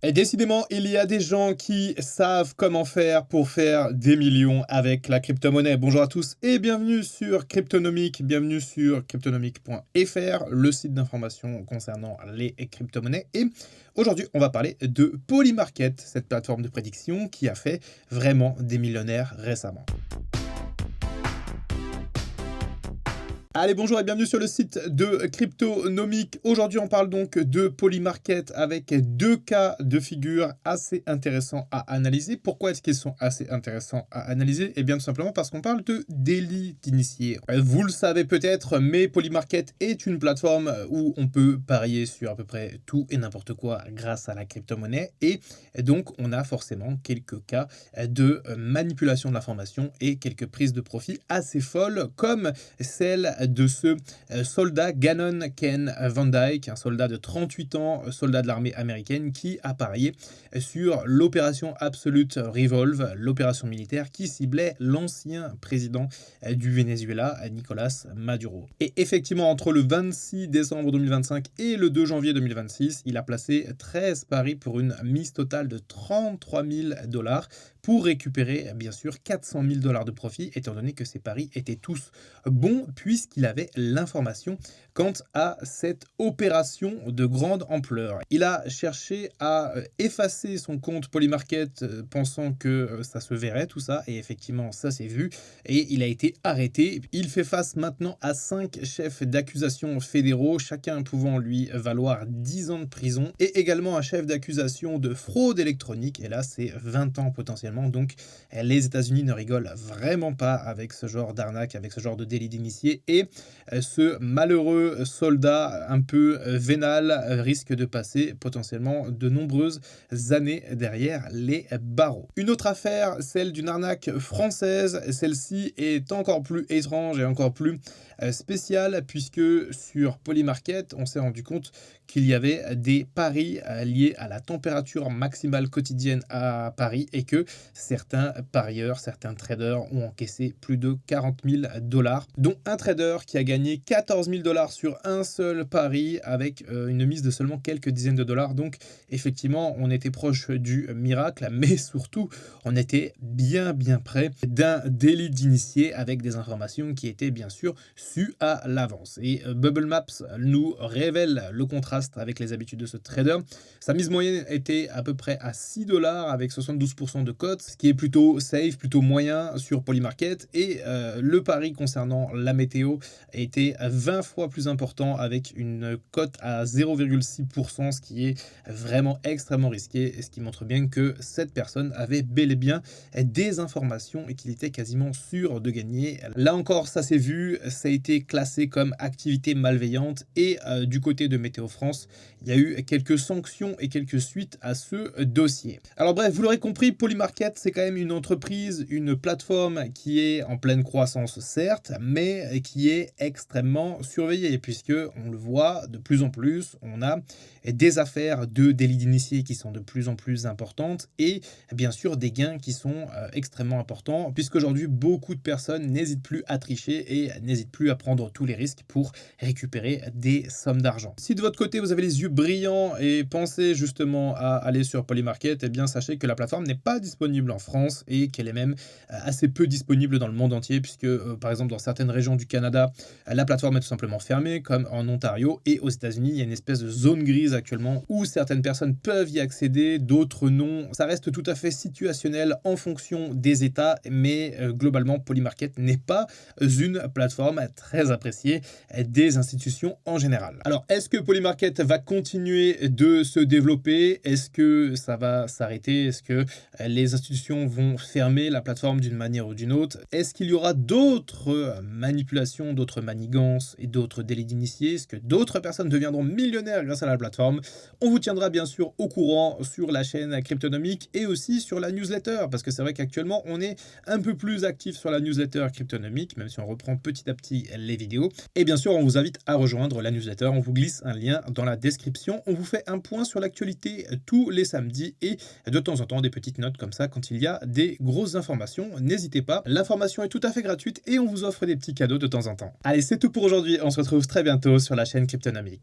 Et décidément, il y a des gens qui savent comment faire pour faire des millions avec la crypto-monnaie. Bonjour à tous et bienvenue sur Cryptonomic, bienvenue sur cryptonomic.fr, le site d'information concernant les crypto-monnaies. Et aujourd'hui, on va parler de Polymarket, cette plateforme de prédiction qui a fait vraiment des millionnaires récemment. Allez, bonjour et bienvenue sur le site de Cryptonomic. Aujourd'hui, on parle donc de Polymarket avec deux cas de figure assez intéressants à analyser. Pourquoi est-ce qu'ils sont assez intéressants à analyser? Eh bien, tout simplement parce qu'on parle de délit d'initié. Vous le savez peut-être, mais Polymarket est une plateforme où on peut parier sur à peu près tout et n'importe quoi grâce à la crypto-monnaie. Et donc, on a forcément quelques cas de manipulation de l'information et quelques prises de profit assez folles, comme celle de ce soldat Gannon Ken Van Dyke, un soldat de 38 ans, soldat de l'armée américaine, qui a parié sur l'opération Absolute Revolve, l'opération militaire qui ciblait l'ancien président du Venezuela, Nicolas Maduro. Et effectivement, entre le 26 décembre 2025 et le 2 janvier 2026, il a placé 13 paris pour une mise totale de 33 000 $ pour récupérer bien sûr 400 000 $ de profit, étant donné que ces paris étaient tous bons, puisqu'il avait l'information quant à cette opération de grande ampleur. Il a cherché à effacer son compte Polymarket pensant que ça se verrait tout ça, et effectivement ça s'est vu, et il a été arrêté. Il fait face maintenant à 5 chefs d'accusation fédéraux, chacun pouvant lui valoir 10 ans de prison, et également un chef d'accusation de fraude électronique, et là c'est 20 ans potentiellement. Donc les États-Unis ne rigolent vraiment pas avec ce genre d'arnaque, avec ce genre de délit d'initié, et ce malheureux soldat un peu vénal risque de passer potentiellement de nombreuses années derrière les barreaux. Une autre affaire, celle d'une arnaque française. Celle-ci est encore plus étrange et encore plus spéciale, puisque sur Polymarket, on s'est rendu compte qu'il y avait des paris liés à la température maximale quotidienne à Paris, et que certains parieurs, certains traders ont encaissé plus de 40 000 $, dont un trader qui a gagné 14 000 $ sur un seul pari avec une mise de seulement quelques dizaines de dollars. Donc effectivement, on était proche du miracle, mais surtout, on était bien près d'un délit d'initié avec des informations qui étaient bien sûr sues à l'avance. Et Bubble Maps nous révèle le contraste avec les habitudes de ce trader. Sa mise moyenne était à peu près à 6 $ avec 72% de cote, ce qui est plutôt safe, plutôt moyen sur Polymarket. Et le pari concernant la météo était 20 fois plus important avec une cote à 0,6%, ce qui est vraiment extrêmement risqué, et ce qui montre bien que cette personne avait bel et bien des informations et qu'il était quasiment sûr de gagner. Là encore, ça s'est vu, ça a été classé comme activité malveillante, et du côté de Météo France, il y a eu quelques sanctions et quelques suites à ce dossier. Alors bref, vous l'aurez compris, Polymarket, c'est quand même une entreprise, une plateforme qui est en pleine croissance, certes, mais qui est extrêmement surveillée, puisque on le voit de plus en plus, on a des affaires de délits d'initiés qui sont de plus en plus importantes, et bien sûr des gains qui sont extrêmement importants, puisqu'aujourd'hui beaucoup de personnes n'hésitent plus à tricher et n'hésitent plus à prendre tous les risques pour récupérer des sommes d'argent. Si de votre côté vous avez les yeux brillants et pensez justement à aller sur Polymarket, eh bien sachez que la plateforme n'est pas disponible en France, et qu'elle est même assez peu disponible dans le monde entier, puisque par exemple dans certaines régions du Canada, la plateforme est tout simplement fermée, comme en Ontario, et aux États-Unis il y a une espèce de zone grise actuellement où certaines personnes peuvent y accéder, d'autres non. Ça reste tout à fait situationnel en fonction des États, mais globalement Polymarket n'est pas une plateforme très appréciée des institutions en général. Alors est-ce que Polymarket va continuer de se développer? Est-ce que ça va s'arrêter? Est-ce que les institutions vont fermer la plateforme d'une manière ou d'une autre? Est-ce qu'il y aura d'autres manipulations, d'autres manigances et d'autres délits d'initiés? Est-ce que d'autres personnes deviendront millionnaires grâce à la plateforme? On vous tiendra bien sûr au courant sur la chaîne Cryptonomic et aussi sur la newsletter, parce que c'est vrai qu'actuellement on est un peu plus actif sur la newsletter Cryptonomic, même si on reprend petit à petit les vidéos. Et bien sûr, on vous invite à rejoindre la newsletter, on vous glisse un lien dans la description. On vous fait un point sur l'actualité tous les samedis, et de temps en temps des petites notes comme ça quand il y a des grosses informations. N'hésitez pas, l'information est tout à fait gratuite et on vous offre des petits cadeaux de temps en temps. Allez, c'est tout pour aujourd'hui, on se retrouve très bientôt sur la chaîne Cryptonomic.